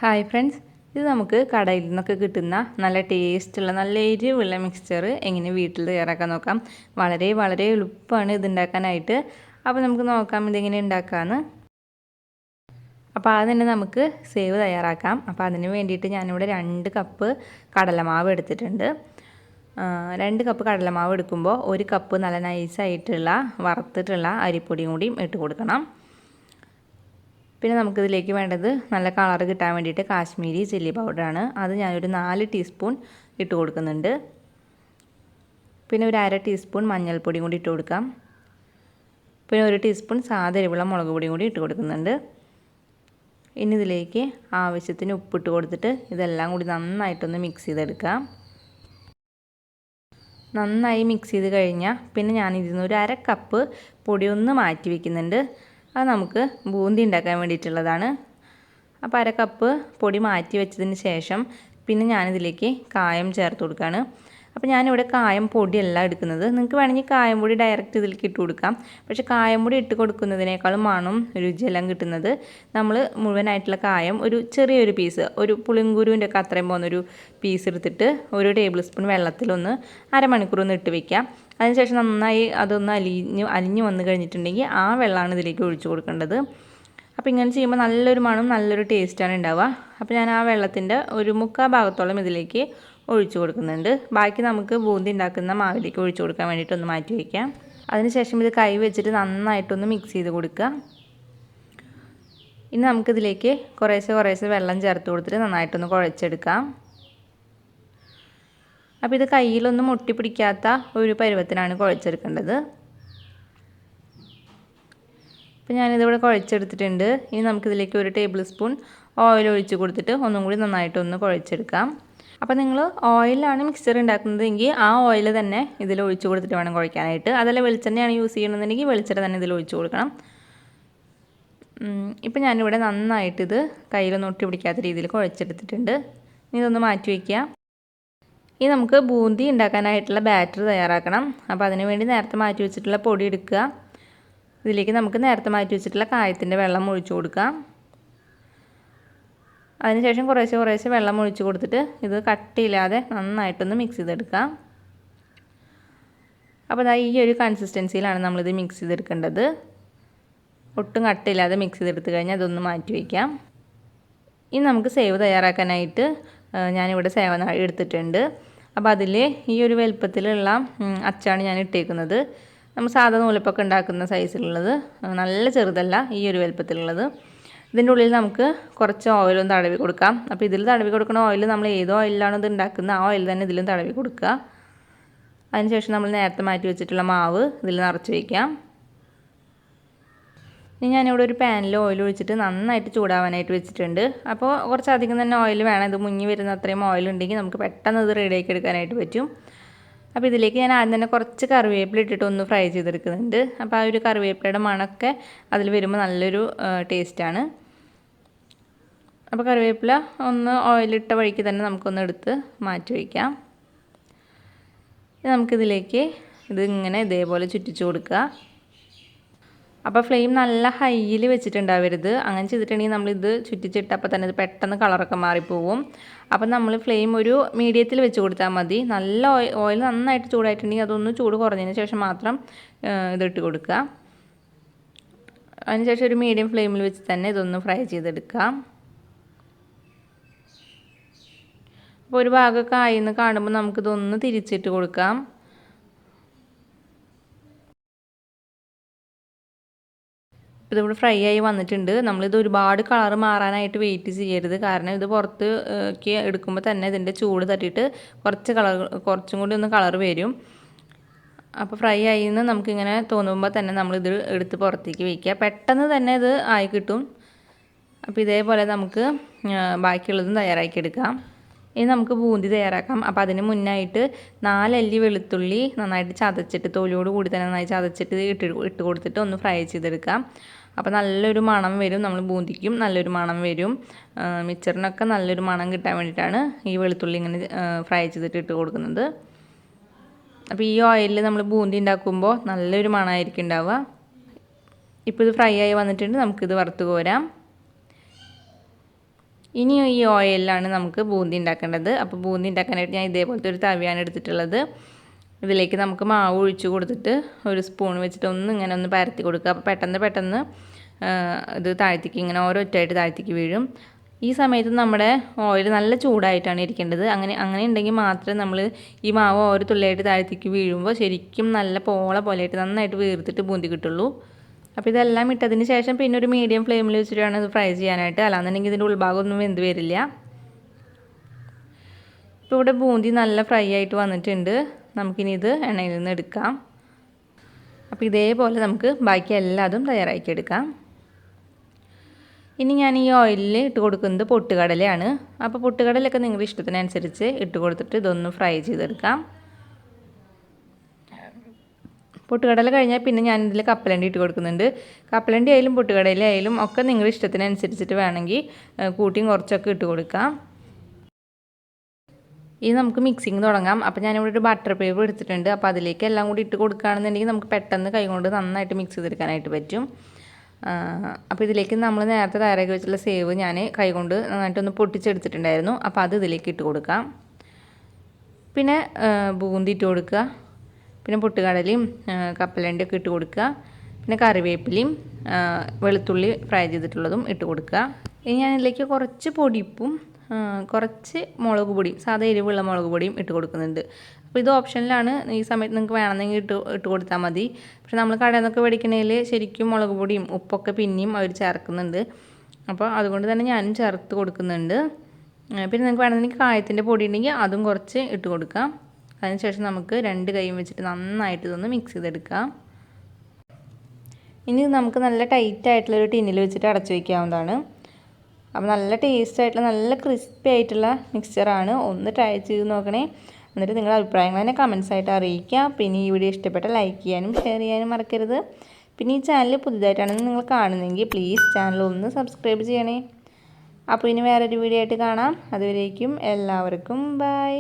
Hi friends, ഇത് നമുക്ക് കടയിൽ നിന്നൊക്കെ കിട്ടുന്ന നല്ല ടേസ്റ്റുള്ള നല്ല എരിവുള്ള മിക്സ്ചർ എങ്ങനെ വീട്ടിൽ തയ്യാറാക്കാൻ നോക്കാം. വളരെ വളരെ എളുപ്പമാണ് ഇത് ഉണ്ടാക്കാനായിട്ട്. അപ്പോൾ നമുക്ക് നോക്കാം ഇതെങ്ങനെ ഉണ്ടാക്കാമെന്ന്. അപ്പോൾ അത് തന്നെ നമുക്ക് സേവ് തയ്യാറാക്കാം. അപ്പോൾ അതിന് വേണ്ടിയിട്ട് ഞാനിവിടെ 2 കപ്പ് കടലമാവ് എടുത്തിട്ടുണ്ട്. 2 കപ്പ് കടലമാവ് എടുക്കുമ്പോൾ 1 കപ്പ് നല്ല നൈസായിട്ടുള്ള വറുത്തിട്ടുള്ള അരിപ്പൊടിയും കൂടി ഇട്ട് കൊടുക്കണം. പിന്നെ നമുക്കിതിലേക്ക് വേണ്ടത് നല്ല കളർ കിട്ടാൻ വേണ്ടിയിട്ട് കാശ്മീരി ചില്ലി പൗഡറാണ്. അത് ഞാനൊരു 4 ടീസ്പൂൺ ഇട്ട് കൊടുക്കുന്നുണ്ട്. പിന്നെ ഒരു 1/2 ടീസ്പൂൺ മഞ്ഞൾപ്പൊടിയും കൂടി ഇട്ട് കൊടുക്കാം. പിന്നെ 1 ടീസ്പൂൺ സാധാ എരിവുള്ള മുളക് പൊടിയും കൂടി ഇട്ട് കൊടുക്കുന്നുണ്ട്. ഇനി ഇതിലേക്ക് ആവശ്യത്തിന് ഉപ്പിട്ട് കൊടുത്തിട്ട് ഇതെല്ലാം കൂടി നന്നായിട്ടൊന്ന് മിക്സ് ചെയ്തെടുക്കാം. നന്നായി മിക്സ് ചെയ്ത് കഴിഞ്ഞാൽ പിന്നെ ഞാനിതിൽ നിന്ന് ഒരു 1/2 കപ്പ് പൊടി ഒന്ന് മാറ്റി വയ്ക്കുന്നുണ്ട്. അത് നമുക്ക് ബൂന്തി ഉണ്ടാക്കാൻ വേണ്ടിയിട്ടുള്ളതാണ്. അപ്പോൾ 1/2 കപ്പ് പൊടി മാറ്റി വെച്ചതിന് ശേഷം പിന്നെ ഞാനിതിലേക്ക് കായം ചേർത്ത് കൊടുക്കുകയാണ്. അപ്പോൾ ഞാനിവിടെ കായം പൊടിയല്ല എടുക്കുന്നത്. നിങ്ങൾക്ക് വേണമെങ്കിൽ കായം പൊടി ഡയറക്റ്റ് ഇതിലേക്ക് ഇട്ട് കൊടുക്കാം. പക്ഷേ കായം പൊടി ഇട്ട് കൊടുക്കുന്നതിനേക്കാളും മണവും രുചിയെല്ലാം കിട്ടുന്നത് നമ്മൾ മുഴുവനായിട്ടുള്ള കായം ഒരു ചെറിയൊരു പീസ്, ഒരു പുളിങ്കുരുവിൻ്റെ ഒക്കെ അത്രയും പോകുന്നൊരു പീസ് എടുത്തിട്ട് 1 ടേബിൾ സ്പൂൺ വെള്ളത്തിലൊന്ന് അരമണിക്കൂർ ഒന്ന് ഇട്ട് വയ്ക്കാം. അതിനുശേഷം നന്നായി അതൊന്ന് അലിഞ്ഞ് വന്നു കഴിഞ്ഞിട്ടുണ്ടെങ്കിൽ ആ വെള്ളമാണ് ഇതിലേക്ക് ഒഴിച്ചു കൊടുക്കേണ്ടത്. അപ്പോൾ ഇങ്ങനെ ചെയ്യുമ്പോൾ നല്ലൊരു മണവും നല്ലൊരു ടേസ്റ്റാണ് ഉണ്ടാവുക. അപ്പോൾ ഞാൻ ആ വെള്ളത്തിൻ്റെ ഒരു 1/4 ഭാഗത്തോളം ഇതിലേക്ക് ഒഴിച്ചു കൊടുക്കുന്നുണ്ട്. ബാക്കി നമുക്ക് ബൂന്തി ഉണ്ടാക്കുന്ന മാവിലേക്ക് ഒഴിച്ചു കൊടുക്കാൻ വേണ്ടിയിട്ടൊന്ന് മാറ്റി വയ്ക്കാം. അതിനുശേഷം ഇത് കൈ വെച്ചിട്ട് നന്നായിട്ടൊന്ന് മിക്സ് ചെയ്ത് കൊടുക്കുക. ഇനി നമുക്കിതിലേക്ക് കുറേശ്ശെ വെള്ളം ചേർത്ത് കൊടുത്തിട്ട് നന്നായിട്ടൊന്ന് കുഴച്ചെടുക്കാം. അപ്പോൾ ഇത് കയ്യിലൊന്നും ഒട്ടിപ്പിടിക്കാത്ത ഒരു പരുവത്തിനാണ് കുഴച്ചെടുക്കേണ്ടത്. അപ്പോൾ ഞാനിതിവിടെ കുഴച്ചെടുത്തിട്ടുണ്ട്. ഇനി നമുക്കിതിലേക്ക് 1 ടേബിൾ സ്പൂൺ ഓയിൽ ഒഴിച്ച് കൊടുത്തിട്ട് ഒന്നും കൂടി നന്നായിട്ടൊന്ന് കുഴച്ചെടുക്കാം. അപ്പോൾ നിങ്ങൾ ഓയിലാണ് മിക്സ്ചർ ഉണ്ടാക്കുന്നതെങ്കിൽ ആ ഓയിൽ തന്നെ ഇതിൽ ഒഴിച്ച് കൊടുത്തിട്ട് വേണം കുഴക്കാനായിട്ട്. അതല്ല വെളിച്ചെണ്ണയാണ് യൂസ് ചെയ്യണമെന്നുണ്ടെങ്കിൽ വെളിച്ചെണ്ണ തന്നെ ഇതിൽ ഒഴിച്ച് കൊടുക്കണം. ഇപ്പോൾ ഞാനിവിടെ നന്നായിട്ട് ഇത് കയ്യിലൊന്നും ഒട്ടി പിടിക്കാത്ത രീതിയിൽ കുഴച്ചെടുത്തിട്ടുണ്ട്. ഇതൊന്ന് മാറ്റി വയ്ക്കുക. ഇനി നമുക്ക് ബൂന്തി ഉണ്ടാക്കാനായിട്ടുള്ള ബാറ്റർ തയ്യാറാക്കണം. അപ്പോൾ അതിന് വേണ്ടി നേരത്തെ മാറ്റി വെച്ചിട്ടുള്ള പൊടി എടുക്കുക. ഇതിലേക്ക് നമുക്ക് നേരത്തെ മാറ്റി വെച്ചിട്ടുള്ള കായത്തിൻ്റെ വെള്ളം ഒഴിച്ചു കൊടുക്കാം. അതിനുശേഷം കുറേശ്ശെ വെള്ളം ഒഴിച്ച് കൊടുത്തിട്ട് ഇത് കട്ടിയില്ലാതെ നന്നായിട്ടൊന്ന് മിക്സ് ചെയ്തെടുക്കാം. അപ്പോൾ ഈ ഒരു കൺസിസ്റ്റൻസിയിലാണ് നമ്മളിത് മിക്സ് ചെയ്തെടുക്കേണ്ടത്. ഒട്ടും കട്ടിയില്ലാതെ മിക്സ് ചെയ്തെടുത്ത് കഴിഞ്ഞാൽ അതൊന്ന് മാറ്റി വയ്ക്കാം. ഇനി നമുക്ക് സേവ് തയ്യാറാക്കാനായിട്ട് ഞാനിവിടെ സേവ എടുത്തിട്ടുണ്ട്. അപ്പോൾ അതിൽ ഈ ഒരു വലുപ്പത്തിലുള്ള അച്ചാണ് ഞാൻ ഇട്ടേക്കുന്നത്. നമ്മൾ സാധാ നൂലപ്പൊക്കെ ഉണ്ടാക്കുന്ന സൈസിലുള്ളത്, നല്ല ചെറുതല്ല, ഈ ഒരു വലുപ്പത്തിലുള്ളത്. ഇതിൻ്റെ ഉള്ളിൽ നമുക്ക് കുറച്ച് ഓയിലൊന്ന് തടവി കൊടുക്കാം. അപ്പോൾ ഇതിൽ തടവി കൊടുക്കുന്ന ഓയിൽ നമ്മൾ ഏതോ ഓയിലാണോ ഇത് ഉണ്ടാക്കുന്നത് ആ ഓയിൽ തന്നെ ഇതിലും തടവി കൊടുക്കുക. അതിനുശേഷം നമ്മൾ നേരത്തെ മാറ്റി വെച്ചിട്ടുള്ള മാവ് ഇതിൽ നിറച്ച് വയ്ക്കാം. ഇനി ഞാനിവിടെ ഒരു പാനിൽ ഓയിൽ ഒഴിച്ചിട്ട് നന്നായിട്ട് ചൂടാവാനായിട്ട് വെച്ചിട്ടുണ്ട്. അപ്പോൾ കുറച്ചധികം തന്നെ ഓയിൽ വേണം. ഇത് മുങ്ങി വരുന്ന അത്രയും ഓയിൽ ഉണ്ടെങ്കിൽ നമുക്ക് പെട്ടെന്ന് ഇത് റെഡിയാക്കി എടുക്കാനായിട്ട് പറ്റും. അപ്പോൾ ഇതിലേക്ക് ഞാൻ ആദ്യം തന്നെ കുറച്ച് കറിവേപ്പില ഇട്ടിട്ട് ഒന്ന് ഫ്രൈ ചെയ്തെടുക്കുന്നുണ്ട്. അപ്പോൾ ആ ഒരു കറിവേപ്പിലയുടെ മണമൊക്കെ അതിൽ വരുമ്പോൾ നല്ലൊരു ടേസ്റ്റാണ്. അപ്പോൾ കറിവേപ്പില ഒന്ന് ഓയിലിട്ട വഴിക്ക് തന്നെ നമുക്കൊന്ന് എടുത്ത് മാറ്റി വയ്ക്കാം. നമുക്കിതിലേക്ക് ഇതിങ്ങനെ ഇതേപോലെ ചുറ്റിച്ച് കൊടുക്കുക. അപ്പോൾ ഫ്ലെയിം നല്ല ഹൈയിൽ വെച്ചിട്ടുണ്ടാവരുത്. അങ്ങനെ ചെയ്തിട്ടുണ്ടെങ്കിൽ നമ്മളിത് ചുറ്റിച്ചിട്ടപ്പോൾ തന്നെ ഇത് പെട്ടെന്ന് കളറൊക്കെ മാറിപ്പോവും. അപ്പം നമ്മൾ ഫ്ലെയിം ഒരു മീഡിയത്തിൽ വെച്ച് കൊടുത്താൽ മതി. നല്ല ഓയിൽ നന്നായിട്ട് ചൂടായിട്ടുണ്ടെങ്കിൽ അതൊന്ന് ചൂട് കുറഞ്ഞതിന് ശേഷം മാത്രം ഇതിട്ട് കൊടുക്കുക. അതിനുശേഷം ഒരു മീഡിയം ഫ്ലെയിമിൽ വെച്ച് തന്നെ ഇതൊന്ന് ഫ്രൈ ചെയ്തെടുക്കാം. അപ്പോൾ ഒരു ഭാഗമൊക്കെ ആയിന്ന് കാണുമ്പോൾ നമുക്കിതൊന്ന് തിരിച്ചിട്ട് കൊടുക്കാം. ഇതിവിടെ ഫ്രൈ ആയി വന്നിട്ടുണ്ട്. നമ്മളിത് ഒരുപാട് കളർ മാറാനായിട്ട് വെയിറ്റ് ചെയ്യരുത്. കാരണം ഇത് പുറത്തേക്ക് എടുക്കുമ്പോൾ തന്നെ ഇതിൻ്റെ ചൂട് തട്ടിയിട്ട് കുറച്ചും കൂടി ഒന്ന് കളർ വരും. അപ്പോൾ ഫ്രൈ ആയിന്ന് നമുക്കിങ്ങനെ തോന്നുമ്പോൾ തന്നെ നമ്മളിത് എടുത്ത് പുറത്തേക്ക് വയ്ക്കുക. പെട്ടെന്ന് തന്നെ ഇത് ആയി കിട്ടും. അപ്പോൾ ഇതേപോലെ നമുക്ക് ബാക്കിയുള്ളതും തയ്യാറാക്കിയെടുക്കാം. ഇനി നമുക്ക് ബൂന്തി തയ്യാറാക്കാം. അപ്പോൾ അതിന് മുന്നായിട്ട് 4 അല്ലി വെളുത്തുള്ളി നന്നായിട്ട് ചതച്ചിട്ട് തൊലിയോട് കൂടി തന്നെ നന്നായി ചതച്ചിട്ട് ഇട്ട് കൊടുത്തിട്ട് ഒന്ന് ഫ്രൈ ചെയ്തെടുക്കാം. അപ്പോൾ നല്ലൊരു മണം വരും. നമ്മൾ ബൂന്തിക്കും നല്ലൊരു മണം വരും. മിച്ചറിനൊക്കെ നല്ലൊരു മണം കിട്ടാൻ വേണ്ടിയിട്ടാണ് ഈ വെളുത്തുള്ളി ഇങ്ങനെ ഫ്രൈ ചെയ്തിട്ട് ഇട്ട് കൊടുക്കുന്നത്. അപ്പോൾ ഈ ഓയിലിൽ നമ്മൾ ബൂന്തി ഉണ്ടാക്കുമ്പോൾ നല്ലൊരു മണമായിരിക്കും ഉണ്ടാവുക. ഇപ്പോൾ ഇത് ഫ്രൈ ആയി വന്നിട്ടുണ്ട്. നമുക്കിത് വറുത്ത് കോരാം. ഇനി ഈ ഓയിലാണ് നമുക്ക് ബൂന്തി ഉണ്ടാക്കേണ്ടത്. അപ്പോൾ ബൂന്തി ഉണ്ടാക്കാനായിട്ട് ഞാൻ ഇതേപോലത്തെ ഒരു തവിയാണ് എടുത്തിട്ടുള്ളത്. ഇതിലേക്ക് നമുക്ക് മാവ് ഒഴിച്ച് കൊടുത്തിട്ട് ഒരു സ്പൂൺ വെച്ചിട്ട് ഇങ്ങനെ ഒന്ന് പരത്തി കൊടുക്കുക. അപ്പോൾ പെട്ടെന്ന് ഇത് താഴ്ത്തിക്ക് ഇങ്ങനെ ഓരോറ്റായിട്ട് താഴ്ത്തിക്ക് വീഴും. ഈ സമയത്ത് നമ്മുടെ ഓയിൽ നല്ല ചൂടായിട്ടാണ് ഇരിക്കേണ്ടത്. അങ്ങനെ ഉണ്ടെങ്കിൽ മാത്രമേ നമ്മൾ ഈ മാവ് ഓരോ തുള്ളിയായിട്ട് താഴ്ത്തിക്ക് വീഴുമ്പോൾ ശരിക്കും നല്ല പോള പോലെയായിട്ട് നന്നായിട്ട് വീർത്തിട്ട് ബൂന്തി കിട്ടുള്ളൂ. അപ്പോൾ ഇതെല്ലാം ഇട്ടതിന് ശേഷം പിന്നെ ഒരു മീഡിയം ഫ്ലെയിമിൽ വെച്ചിട്ട് വേണം ഇത് ഫ്രൈ ചെയ്യാനായിട്ട്. അല്ലാന്നുണ്ടെങ്കിൽ ഇതിൻ്റെ ഉൾഭാഗമൊന്നും വെന്ത് വരില്ല. ഇപ്പോൾ ഇവിടെ ബൂന്തി നല്ല ഫ്രൈ ആയിട്ട് വന്നിട്ടുണ്ട്. നമുക്കിനി ഇത് എണ്ണയിൽ നിന്ന് എടുക്കാം. അപ്പോൾ ഇതേപോലെ നമുക്ക് ബാക്കി എല്ലാതും തയ്യാറാക്കി എടുക്കാം. ഇനി ഞാൻ ഈ ഓയിലിൽ ഇട്ട് കൊടുക്കുന്നത് പൊട്ടുകടലയാണ്. അപ്പോൾ പൊട്ടുകടലൊക്കെ നിങ്ങളുടെ ഇഷ്ടത്തിനനുസരിച്ച് ഇട്ട് കൊടുത്തിട്ട് ഇതൊന്ന് ഫ്രൈ ചെയ്തെടുക്കാം. പൊട്ടുകടല കഴിഞ്ഞാൽ പിന്നെ ഞാനിതിൽ കപ്പലണ്ടി ഇട്ട് കൊടുക്കുന്നുണ്ട്. കപ്പലണ്ടി ആയാലും പൊട്ടുകടല ആയാലും ഒക്കെ നിങ്ങളുടെ ഇഷ്ടത്തിനനുസരിച്ചിട്ട് വേണമെങ്കിൽ കൂട്ടിയും കുറച്ചൊക്കെ ഇട്ട് കൊടുക്കാം. ഇനി നമുക്ക് മിക്സിങ് തുടങ്ങാം. അപ്പോൾ ഞാനിവിടെ ഒരു ബട്ടർ പേപ്പർ എടുത്തിട്ടുണ്ട്. അപ്പോൾ അതിലേക്ക് എല്ലാം കൂടി ഇട്ട് കൊടുക്കുകയാണെന്നുണ്ടെങ്കിൽ നമുക്ക് പെട്ടെന്ന് കൈകൊണ്ട് നന്നായിട്ട് മിക്സ് ചെയ്തെടുക്കാനായിട്ട് പറ്റും. അപ്പോൾ ഇതിലേക്ക് നമ്മൾ നേരത്തെ തയ്യാറാക്കി വെച്ചുള്ള സേവ് ഞാൻ കൈകൊണ്ട് നന്നായിട്ടൊന്ന് പൊട്ടിച്ചെടുത്തിട്ടുണ്ടായിരുന്നു. അപ്പോൾ അത് ഇതിലേക്ക് ഇട്ട് കൊടുക്കാം. പിന്നെ ബൂന്തി ഇട്ട് കൊടുക്കുക. പിന്നെ പൊട്ടുകടലയും കപ്പലണ്ടിയൊക്കെ ഇട്ട് കൊടുക്കുക. പിന്നെ കറിവേപ്പിലയും വെളുത്തുള്ളി ഫ്രൈ ചെയ്തിട്ടുള്ളതും ഇട്ട് കൊടുക്കുക. ഇനി ഞാനിതിലേക്ക് കുറച്ച് പൊടിപ്പും കുറച്ച് മുളക് പൊടിയും സാധാ എരിവുള്ള മുളക് പൊടിയും ഇട്ട് കൊടുക്കുന്നുണ്ട്. അപ്പോൾ ഇത് ഓപ്ഷനിലാണ്. ഈ സമയത്ത് നിങ്ങൾക്ക് വേണമെങ്കിൽ ഇട്ട് കൊടുത്താൽ മതി. പക്ഷെ നമ്മൾ കടയിൽ നിന്നൊക്കെ മേടിക്കണതിൽ ശരിക്കും മുളക് പൊടിയും ഉപ്പൊക്കെ പിന്നെയും അവർ ചേർക്കുന്നുണ്ട്. അപ്പോൾ അതുകൊണ്ട് തന്നെ ഞാനും ചേർത്ത് കൊടുക്കുന്നുണ്ട്. പിന്നെ നിങ്ങൾക്ക് വേണമെങ്കിൽ കായത്തിൻ്റെ പൊടി ഉണ്ടെങ്കിൽ അതും കുറച്ച് ഇട്ട് കൊടുക്കാം. അതിനുശേഷം നമുക്ക് 2 കൈയും വെച്ചിട്ട് നന്നായിട്ട് ഇതൊന്ന് മിക്സ് ചെയ്തെടുക്കാം. ഇനി നമുക്ക് നല്ല ടൈറ്റ് ആയിട്ടുള്ളൊരു ടിന്നിൽ വെച്ചിട്ട് അടച്ചു വയ്ക്കാവുന്നതാണ്. അപ്പോൾ നല്ല ടേസ്റ്റ് ആയിട്ടുള്ള നല്ല ക്രിസ്പി ആയിട്ടുള്ള മിക്സ്ചറാണ്. ഒന്ന് ട്രൈ ചെയ്ത് നോക്കണേ. എന്നിട്ട് നിങ്ങളുടെ അഭിപ്രായങ്ങൾ തന്നെ കമൻസ് ആയിട്ട് അറിയിക്കുക. പിന്നെ ഈ വീഡിയോ ഇഷ്ടപ്പെട്ട ലൈക്ക് ചെയ്യാനും ഷെയർ ചെയ്യാനും മറക്കരുത്. പിന്നെ ഈ ചാനൽ പുതുതായിട്ടാണ് നിങ്ങൾ കാണുന്നതെങ്കിൽ പ്ലീസ് ചാനൽ ഒന്ന് സബ്സ്ക്രൈബ് ചെയ്യണേ. അപ്പോൾ ഇനി വേറൊരു വീഡിയോ ആയിട്ട് കാണാം. അതുവരേക്കും എല്ലാവർക്കും ബൈ.